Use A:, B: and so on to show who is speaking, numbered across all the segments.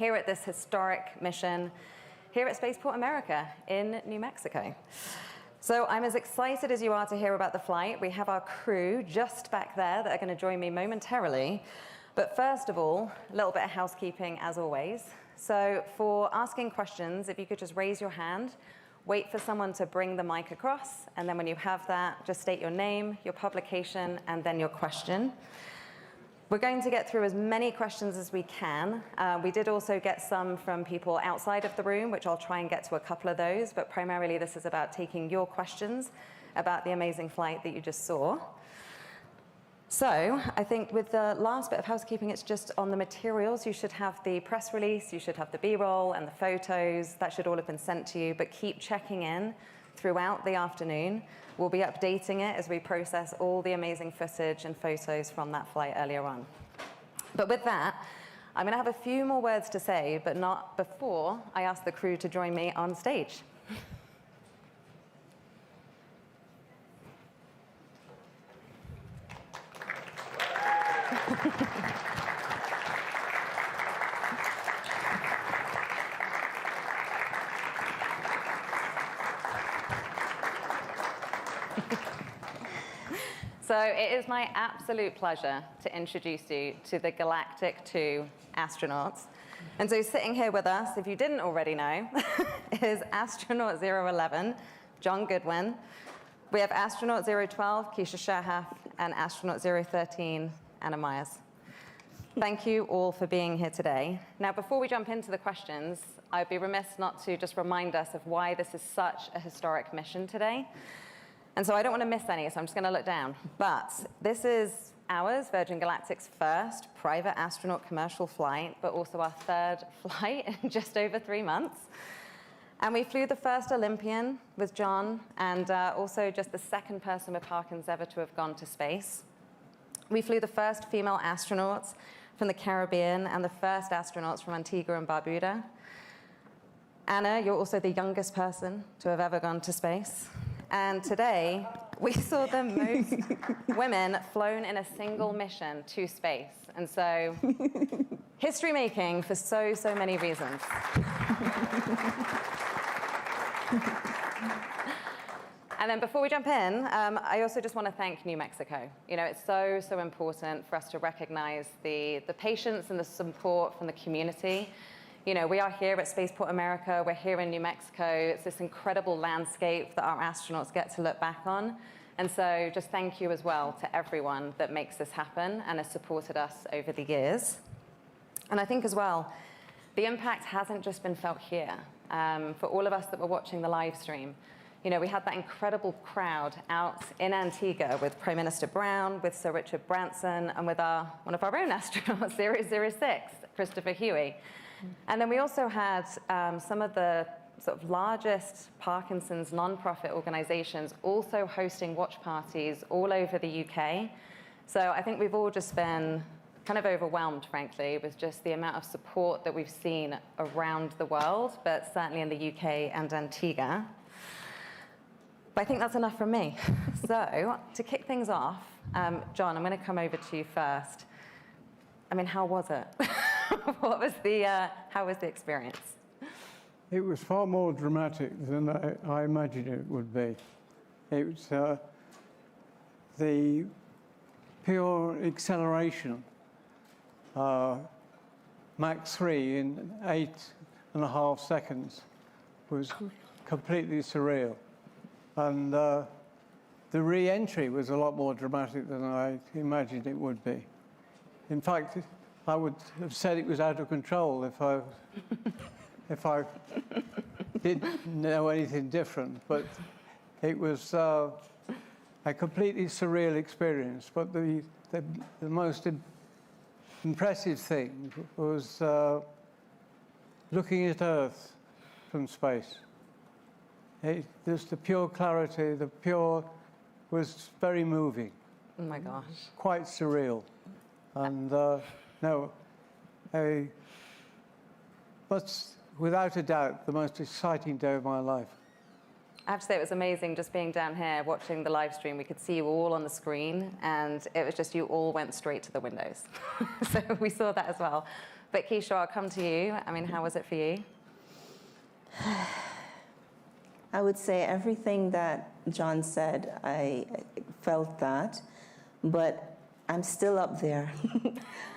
A: here at this historic mission here at Spaceport America in New Mexico. So I'm as excited as you are to hear about the flight. We have our crew just back there that are going to join me momentarily. But first of all, a little bit of housekeeping as always. So for asking questions, if you could just raise your hand, wait for someone to bring the mic across, and then when you have that, just state your name, your publication, and then your question. We're going to get through as many questions as we can. We did also get some from people outside of the room, which I'll try and get to a couple of those, but primarily this is about taking your questions about the amazing flight that you just saw. So I think with the last bit of housekeeping, it's just on the materials. You should have the press release, you should have the B-roll and the photos. That should all have been sent to you, but keep checking in throughout the afternoon. We'll be updating it as we process all the amazing footage and photos from that flight earlier on. But with that, I'm going to have a few more words to say, but not before I ask the crew to join me on stage. So it is my absolute pleasure to introduce you to the Galactic 2 astronauts. And so sitting here with us, if you didn't already know, is astronaut 011, John Goodwin. We have astronaut 012, Keisha Shahaf, and astronaut 013, Anna Myers. Thank you all for being here today. Now, before we jump into the questions, I'd be remiss not to just remind us of why this is such a historic mission today. And so I don't want to miss any, so I'm just going to look down. But this is ours, Virgin Galactic's first private astronaut commercial flight, but also our third flight in just over 3 months. And we flew the first Olympian with John, and also just the second person with Parkins ever to have gone to space. We flew the first female astronauts from the Caribbean and the first astronauts from Antigua and Barbuda. Anna, you're also the youngest person to have ever gone to space. And today, we saw the most women flown in a single mission to space. And so, history making for so many reasons. And then before we jump in, I also just want to thank New Mexico. You know, it's so important for us to recognize the patience and the support from the community. You know, we are here at Spaceport America, we're here in New Mexico. It's this incredible landscape that our astronauts get to look back on. And so just thank you as well to everyone that makes this happen and has supported us over the years. And I think as well, the impact hasn't just been felt here. For all of us that were watching the live stream, you know, we had that incredible crowd out in Antigua with Prime Minister Brown, with Sir Richard Branson, and with one of our own astronauts, 006, Christopher Huey. And then we also had some of the sort of largest Parkinson's nonprofit organizations also hosting watch parties all over the UK. So I think we've all just been kind of overwhelmed, frankly, with just the amount of support that we've seen around the world, but certainly in the UK and Antigua. But I think that's enough from me. So to kick things off, John, I'm going to come over to you first. I mean, how was it? How was the experience?
B: It was far more dramatic than I imagined it would be. It was the pure acceleration, Mach 3 in 8.5 seconds was completely surreal. And the re-entry was a lot more dramatic than I imagined it would be. In fact, I would have said it was out of control if I didn't know anything different. But it was a completely surreal experience. But the most impressive thing was looking at Earth from space. Just the pure clarity, was very moving.
A: Oh my gosh.
B: Quite surreal. And but without a doubt, the most exciting day of my life.
A: I have to say it was amazing just being down here watching the live stream. We could see you all on the screen, and it was just you all went straight to the windows. So we saw that as well. But Keisha, I'll come to you. I mean, how was it for you?
C: I would say everything that John said, I felt that, but I'm still up there.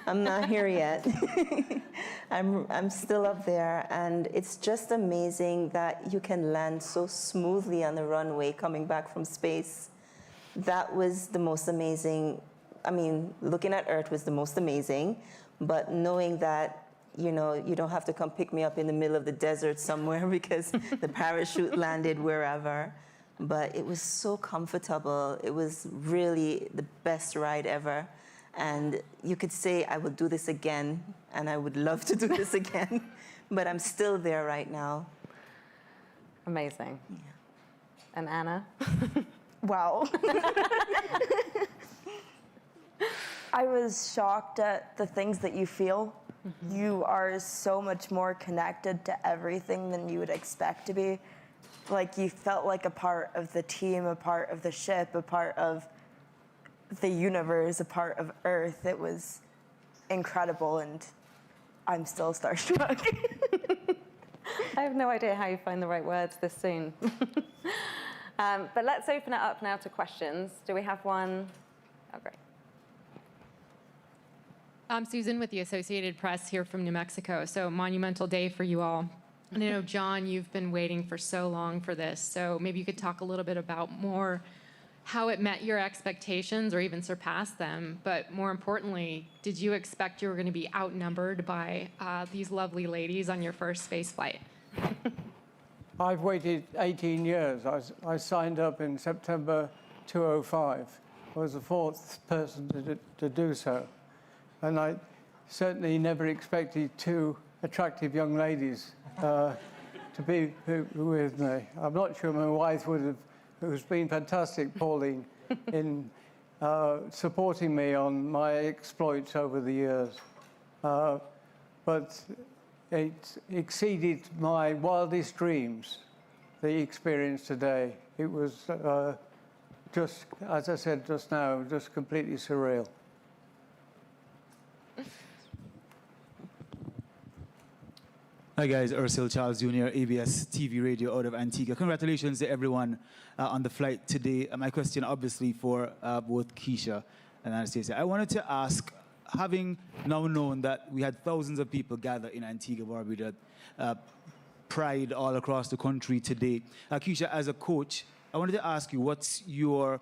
C: I'm not here yet. I'm still up there, and it's just amazing that you can land so smoothly on the runway coming back from space. That was the most amazing. I mean, looking at Earth was the most amazing, but knowing that, you know, you don't have to come pick me up in the middle of the desert somewhere because the parachute landed wherever. But it was so comfortable. It was really the best ride ever. And you could say, I would do this again, and I would love to do this again. But I'm still there right now.
A: Amazing.
C: Yeah.
A: And Anna?
D: Wow. I was shocked at the things that you feel. Mm-hmm. You are so much more connected to everything than you would expect to be. Like, you felt like a part of the team, a part of the ship, a part of the universe, a part of Earth. It was incredible, and I'm still starstruck.
A: I have no idea how you find the right words this soon. But let's open it up now to questions. Do we have one? Oh, great.
E: I'm Susan with the Associated Press here from New Mexico. So monumental day for you all. And I know, John, you've been waiting for so long for this. So maybe you could talk a little bit about more how it met your expectations or even surpassed them. But more importantly, did you expect you were going to be outnumbered by these lovely ladies on your first space flight?
B: I've waited 18 years. I signed up in September 2005. I was the fourth person to do so. And I certainly never expected two attractive young ladies to be with me. I'm not sure my wife would have, who's been fantastic, Pauline, in supporting me on my exploits over the years. But it exceeded my wildest dreams, the experience today. It was just, as I said just now, just completely surreal.
F: Hi guys, Ursel Charles Jr., ABS TV Radio out of Antigua. Congratulations to everyone on the flight today. My question obviously for both Keisha and Anastasia. I wanted to ask, having now known that we had thousands of people gather in Antigua, Barbuda, pride all across the country today. Keisha, as a coach, I wanted to ask you, what's your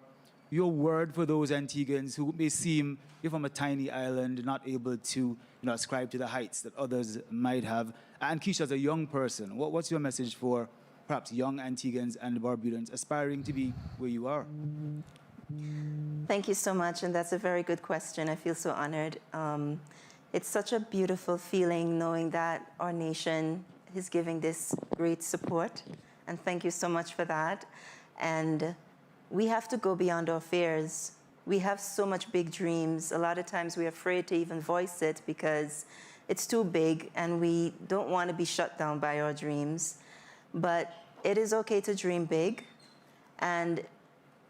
F: word for those Antiguans who may seem, you're from a tiny island, not able to ascribe to the heights that others might have. And Keisha, as a young person, what's your message for perhaps young Antiguans and Barbudans aspiring to be where you are?
C: Thank you so much, and that's a very good question. I feel so honored. It's such a beautiful feeling knowing that our nation is giving this great support, and thank you so much for that. And we have to go beyond our fears. We have so much big dreams. A lot of times we're afraid to even voice it because it's too big and we don't want to be shut down by our dreams. But it is okay to dream big, and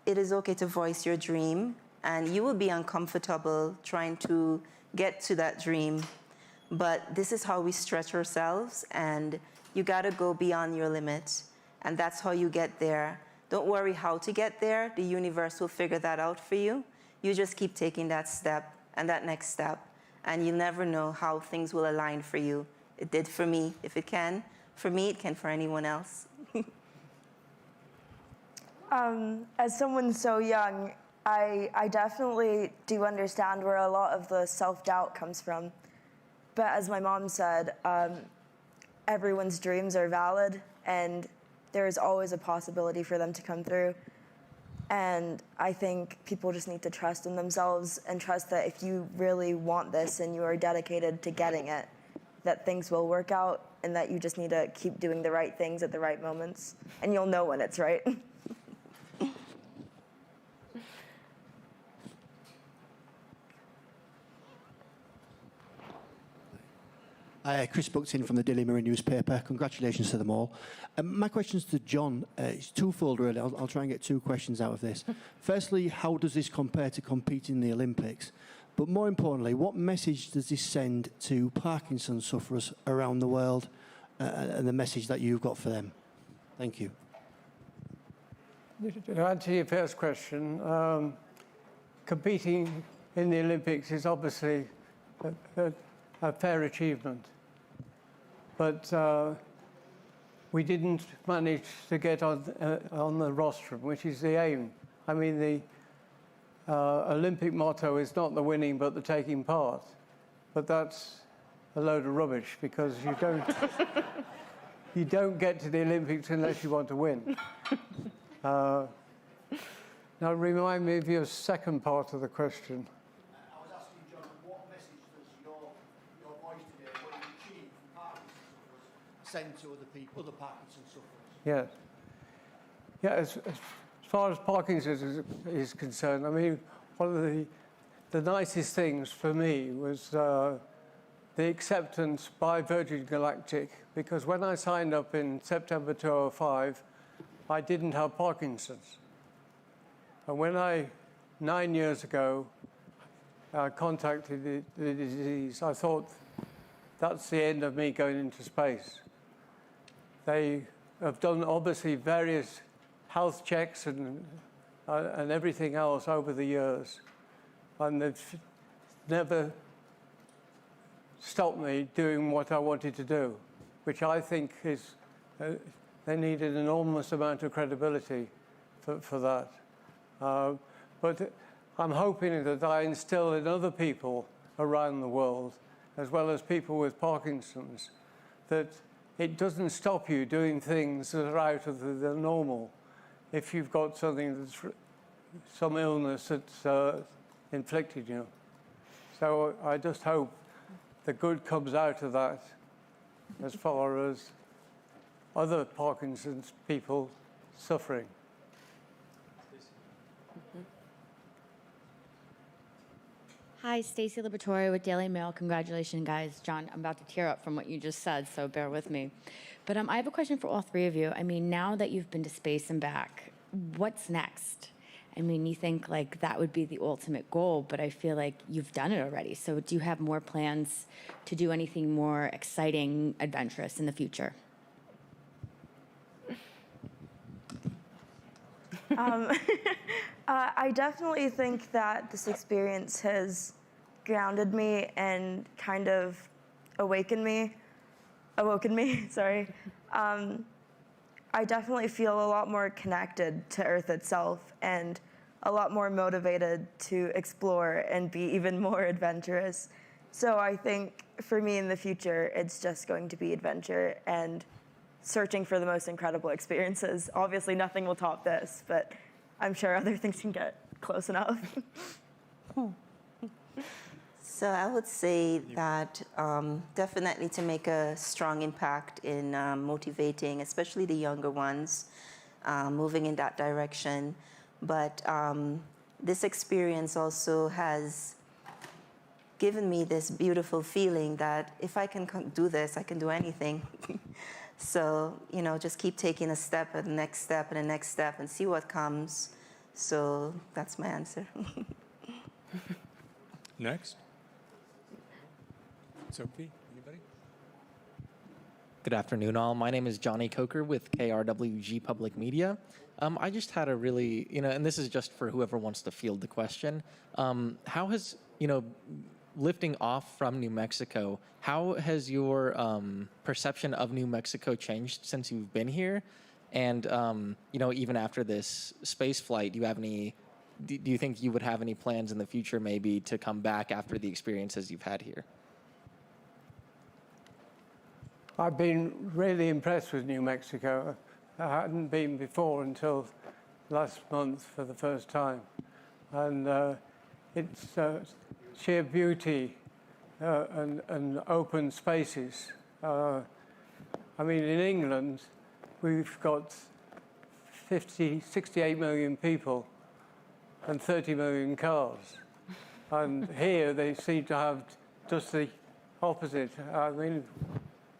C: it is okay to voice your dream, and you will be uncomfortable trying to get to that dream. But this is how we stretch ourselves, and you got to go beyond your limit, and that's how you get there. Don't worry how to get there. The universe will figure that out for you. You just keep taking that step and that next step, and you never know how things will align for you. It did for me. If it can, for me, it can for anyone else.
D: As someone so young, I definitely do understand where a lot of the self-doubt comes from. But as my mom said, everyone's dreams are valid, and there is always a possibility for them to come through. And I think people just need to trust in themselves and trust that if you really want this and you are dedicated to getting it, that things will work out, and that you just need to keep doing the right things at the right moments, and you'll know when it's right.
G: Chris Buxton from the Daily Mirror newspaper. Congratulations to them all. My question's to John. It's twofold, really. I'll try and get two questions out of this. Firstly, how does this compare to competing in the Olympics? But more importantly, what message does this send to Parkinson's sufferers around the world, and the message that you've got for them? Thank you.
B: To answer your first question, competing in the Olympics is obviously a fair achievement. But we didn't manage to get on the rostrum, which is the aim. I mean, the Olympic motto is not the winning, but the taking part. But that's a load of rubbish, because you don't get to the Olympics unless you want to win. Now, remind me of your second part of the question.
G: I was asking John, what message does your voice today, what you achieved from Parkinson's sufferers, send to other people, other Parkinson's sufferers?
B: Yes. Yeah, as far as Parkinson's is concerned, I mean, one of the nicest things for me was the acceptance by Virgin Galactic, because when I signed up in September 2005, I didn't have Parkinson's. And when 9 years ago, contacted the disease, I thought, that's the end of me going into space. They have done, obviously, various health checks and everything else over the years. And they've never stopped me doing what I wanted to do, which I think is, they need an enormous amount of credibility for that. But I'm hoping that I instill in other people around the world, as well as people with Parkinson's, that it doesn't stop you doing things that are out of the normal. If you've got something that's some illness that's inflicted you. So I just hope the good comes out of that as far as other Parkinson's people suffering.
H: Hi, Stacey Liberatore with Daily Mail. Congratulations, guys. John, I'm about to tear up from what you just said, so bear with me. But I have a question for all three of you. I mean, now that you've been to space and back, what's next? I mean, you think like that would be the ultimate goal, but I feel like you've done it already. So do you have more plans to do anything more exciting, adventurous in the future?
D: I definitely think that this experience has grounded me and kind of awoken me, sorry. I definitely feel a lot more connected to Earth itself and a lot more motivated to explore and be even more adventurous. So I think for me in the future, it's just going to be adventure and searching for the most incredible experiences. Obviously, nothing will top this, but I'm sure other things can get close enough.
C: So I would say that definitely to make a strong impact in motivating, especially the younger ones, moving in that direction. But this experience also has given me this beautiful feeling that if I can do this, I can do anything. So, you know, just keep taking a step and the next step and the next step and see what comes. So that's my answer.
I: Next. Sophie, anybody?
J: Good afternoon, all. My name is Johnny Coker with KRWG Public Media. I just had a really, and this is just for whoever wants to field the question. How has, lifting off from New Mexico, how has your perception of New Mexico changed since you've been here? And, even after this space flight, do you think you would have any plans in the future maybe to come back after the experiences you've had here?
B: I've been really impressed with New Mexico. I hadn't been before until last month for the first time. And it's sheer beauty and open spaces. I mean, in England, we've got 68 million people and 30 million cars. And here they seem to have just the opposite. I mean,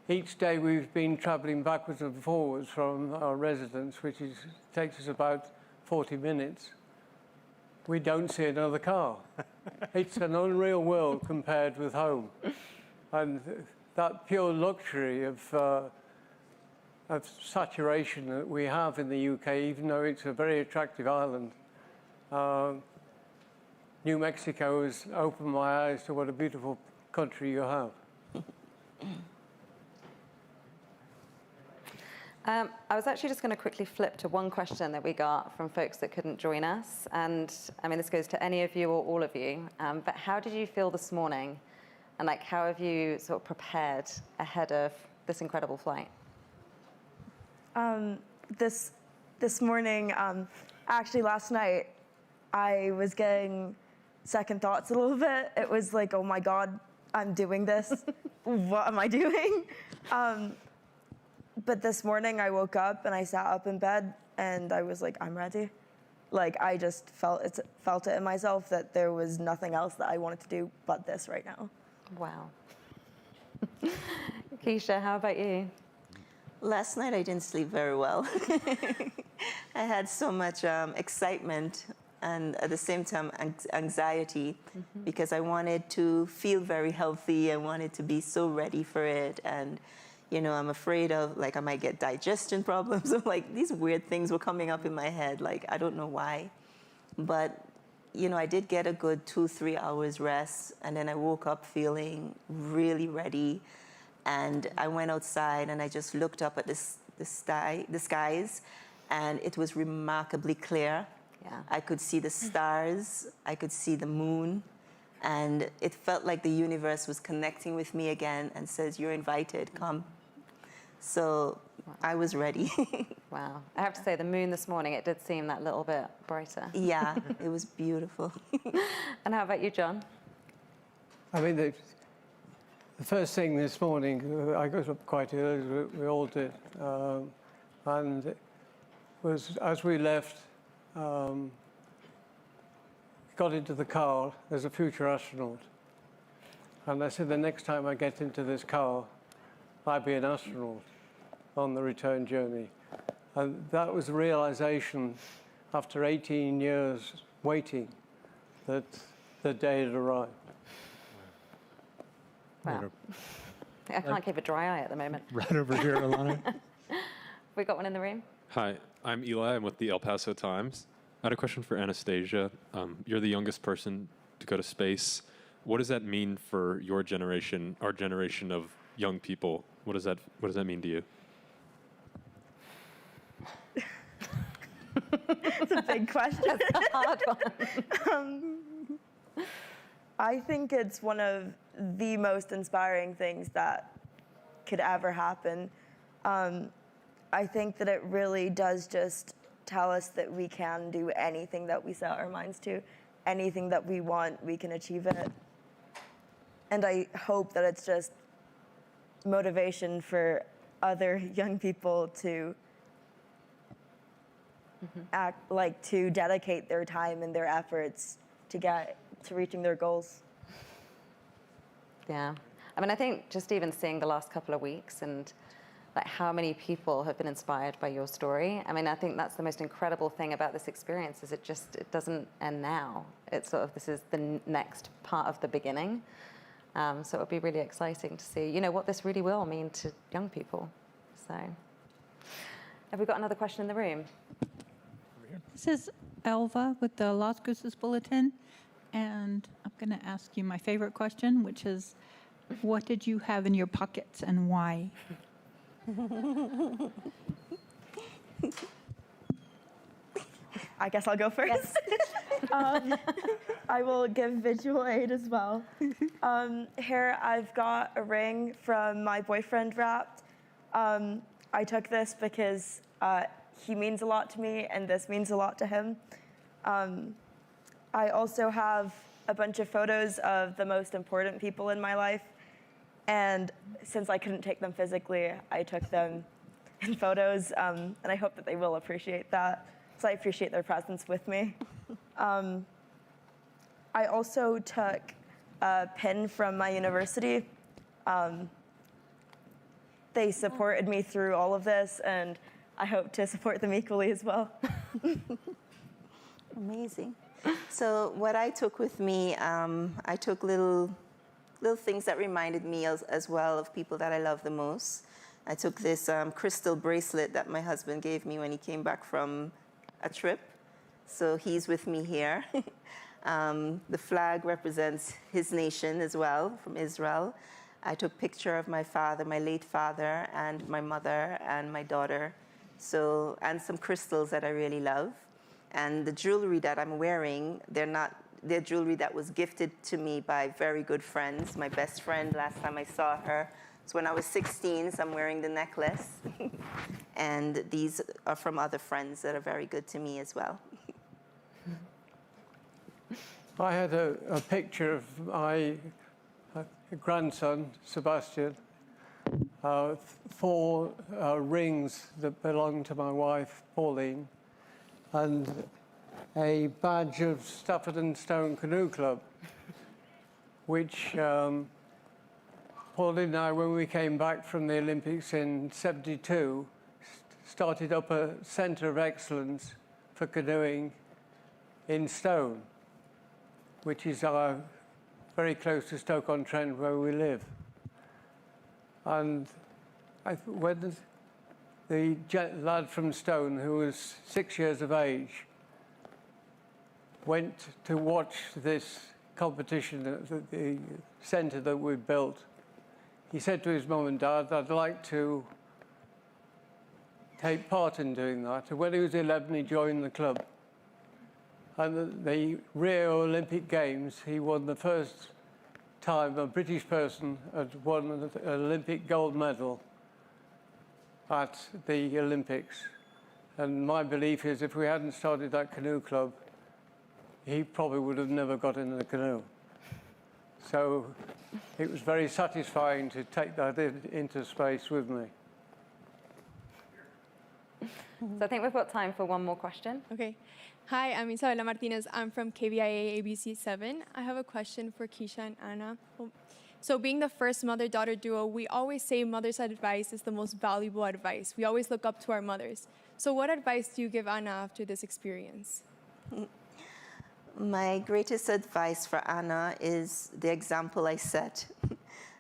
B: each day we've been traveling backwards and forwards from our residence, which takes us about 40 minutes. we don't see another car. It's an unreal world compared with home. And that pure luxury of saturation that we have in the UK, even though it's a very attractive island, New Mexico has opened my eyes to what a beautiful country you have.
A: I was actually just going to quickly flip to one question that we got from folks that couldn't join us. And I mean, this goes to any of you or all of you. But how did you feel this morning? And like, how have you sort of prepared ahead of this incredible flight?
D: This morning, actually last night, I was getting second thoughts a little bit. It was like, oh my God, I'm doing this. What am I doing? But this morning I woke up and I sat up in bed and I was like, I'm ready. Like, I just felt it in myself that there was nothing else that I wanted to do but this right now.
A: Wow. Keisha, how about you?
C: Last night I didn't sleep very well. I had so much excitement and at the same time anxiety because I wanted to feel very healthy. I wanted to be so ready for it. And, you know, I'm afraid of, like, I might get digestion problems. Like, these weird things were coming up in my head. Like, I don't know why. But, you know, I did get a good 2-3 hours rest. And then I woke up feeling really ready. And I went outside and I just looked up at the skies, and it was remarkably clear.
A: Yeah.
C: I could see the stars, I could see the moon, and it felt like the universe was connecting with me again and says, you're invited, come. So I was ready.
A: Wow. I have to say, the moon this morning, it did seem that little bit brighter.
C: Yeah, it was beautiful.
A: And how about you, John?
B: I mean, the first thing this morning, I got up quite early, we all did, and it was as we left, got into the car, there's a future astronaut. And I said, the next time I get into this car, I'll be an astronaut on the return journey. And that was the realization after 18 years waiting that the day had arrived.
A: Wow. I can't keep a dry eye at the moment.
I: Right over here, Alana.
A: We got one in the room?
I: Hi, I'm Eli. I'm with the El Paso Times. I had a question for Anastasia. You're the youngest person to go to space. What does that mean for your generation, our generation of young people? What does that mean to you?
D: It's a big question.
A: That's a hard one.
D: I think it's one of the most inspiring things that could ever happen. I think that it really does just tell us that we can do anything that we set our minds to. Anything that we want, we can achieve it. And I hope that it's just motivation for other young people to act like, to dedicate their time and their efforts to get to reaching their goals.
A: Yeah. I mean, I think just even seeing the last couple of weeks and like how many people have been inspired by your story. I mean, I think that's the most incredible thing about this experience is it doesn't end now. It's sort of, this is the next part of the beginning. So it would be really exciting to see, you know, what this really will mean to young people. So have we got another question in the room?
K: This is Elva with the Las Cruces Bulletin, and I'm going to ask you my favorite question, which is, what did you have in your pockets and why?
D: I guess I'll go first. I will give visual aid as well. Here I've got a ring from my boyfriend wrapped. I took this because he means a lot to me and this means a lot to him. I also have a bunch of photos of the most important people in my life. And since I couldn't take them physically, I took them in photos, and I hope that they will appreciate that. So I appreciate their presence with me. I also took a pin from my university. They supported me through all of this, and I hope to support them equally as well.
C: Amazing. So what I took with me, I took little things that reminded me as well of people that I love the most. I took this crystal bracelet that my husband gave me when he came back from a trip. So he's with me here. The flag represents his nation as well, from Israel. I took a picture of my father, my late father, and my mother and my daughter. So, and some crystals that I really love. And the jewelry that I'm wearing, they're jewelry that was gifted to me by very good friends. My best friend, last time I saw her, was when I was 16, so I'm wearing the necklace. And these are from other friends that are very good to me as well.
B: I had a picture of my grandson, Sebastian, 4 rings that belonged to my wife, Pauline, and a badge of Stafford and Stone Canoe Club, which Pauline and I, when we came back from the Olympics in '72, started up a centre of excellence for canoeing in Stone, which is very close to Stoke-on-Trent, where we live. And when the lad from Stone, who was 6 years of age, went to watch this competition at the centre that we built, he said to his mum and dad, "I'd like to take part in doing that." And when he was 11, he joined the club. And the Rio Olympic Games, he won the first time a British person had won an Olympic gold medal at the Olympics. And my belief is if we hadn't started that canoe club, he probably would have never got in the canoe. So it was very satisfying to take that into space with me.
A: So I think we've got time for one more question.
L: Okay. Hi, I'm Isabella Martinez. I'm from KBIA ABC 7. I have a question for Keisha and Anna. So being the first mother-daughter duo, we always say mother's advice is the most valuable advice. We always look up to our mothers. So what advice do you give Anna after this experience?
C: My greatest advice for Anna is the example I set.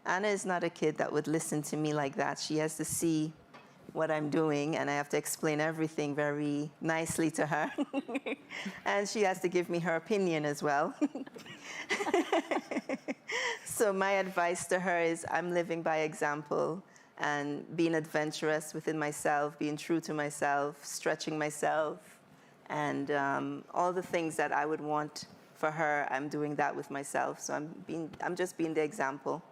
C: Anna is not a kid that would listen to me like that. She has to see what I'm doing, and I have to explain everything very nicely to her. And she has to give me her opinion as well. So my advice to her is I'm living by example and being adventurous within myself, being true to myself, stretching myself, and all the things that I would want for her, I'm doing that with myself. So I'm just being the example.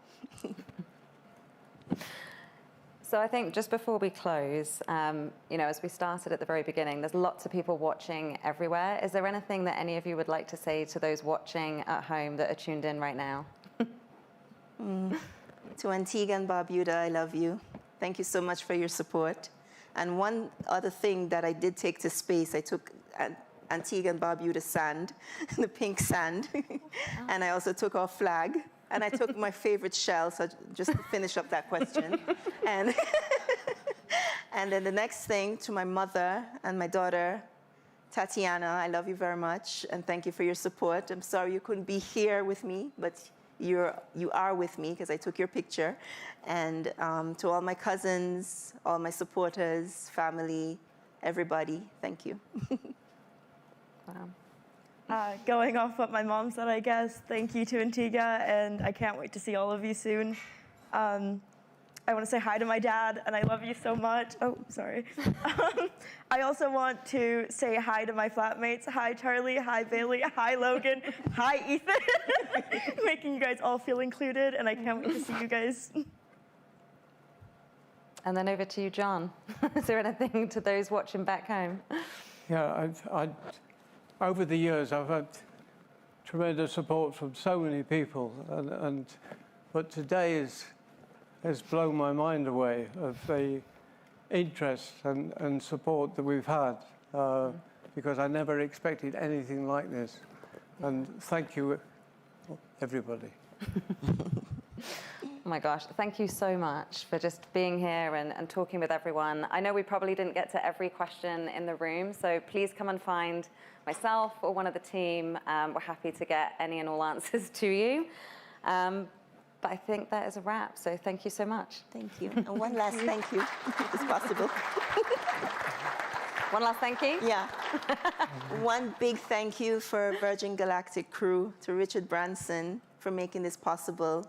A: So I think just before we close, as we started at the very beginning, there's lots of people watching everywhere. Is there anything that any of you would like to say to those watching at home that are tuned in right now?
C: To Antigua and Barbuda, I love you. Thank you so much for your support. And one other thing that I did take to space, I took Antigua and Barbuda sand, the pink sand, and I also took our flag. And I took my favorite shell, so just to finish up that question. And, and then the next thing, to my mother and my daughter, Tatiana, I love you very much, and thank you for your support. I'm sorry you couldn't be here with me, but you are with me because I took your picture. And to all my cousins, all my supporters, family, everybody, thank you.
A: Wow.
D: Going off what my mom said, I guess, thank you to Antigua, and I can't wait to see all of you soon. I want to say hi to my dad, and I love you so much. Oh, sorry. I also want to say hi to my flatmates. Hi, Charlie. Hi, Bailey. Hi, Logan. Hi, Ethan. Making you guys all feel included, and I can't wait to see you guys.
A: And then over to you, John. Is there anything to those watching back home?
B: Yeah, over the years, I've had tremendous support from so many people, but today has blown my mind away of the interest and support that we've had, because I never expected anything like this. And thank you, everybody.
A: Oh my gosh, thank you so much for just being here and talking with everyone. I know we probably didn't get to every question in the room, so please come and find myself or one of the team. We're happy to get any and all answers to you. But I think that is a wrap, so thank you so much.
C: Thank you. And one last thank you, if it's possible.
A: One last thank you?
C: Yeah. One big thank you for Virgin Galactic crew, to Richard Branson for making this possible,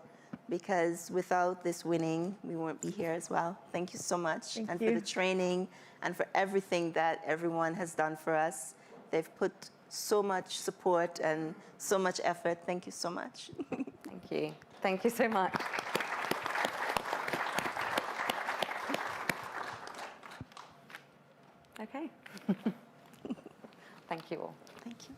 C: because without this winning, we won't be here as well. Thank you so much.
D: Thank
C: and
D: you.
C: for the training and for everything that everyone has done for us. They've put so much support and so much effort. Thank you so much.
A: Thank you. Thank you so much. Okay. Thank you all.
C: Thank you.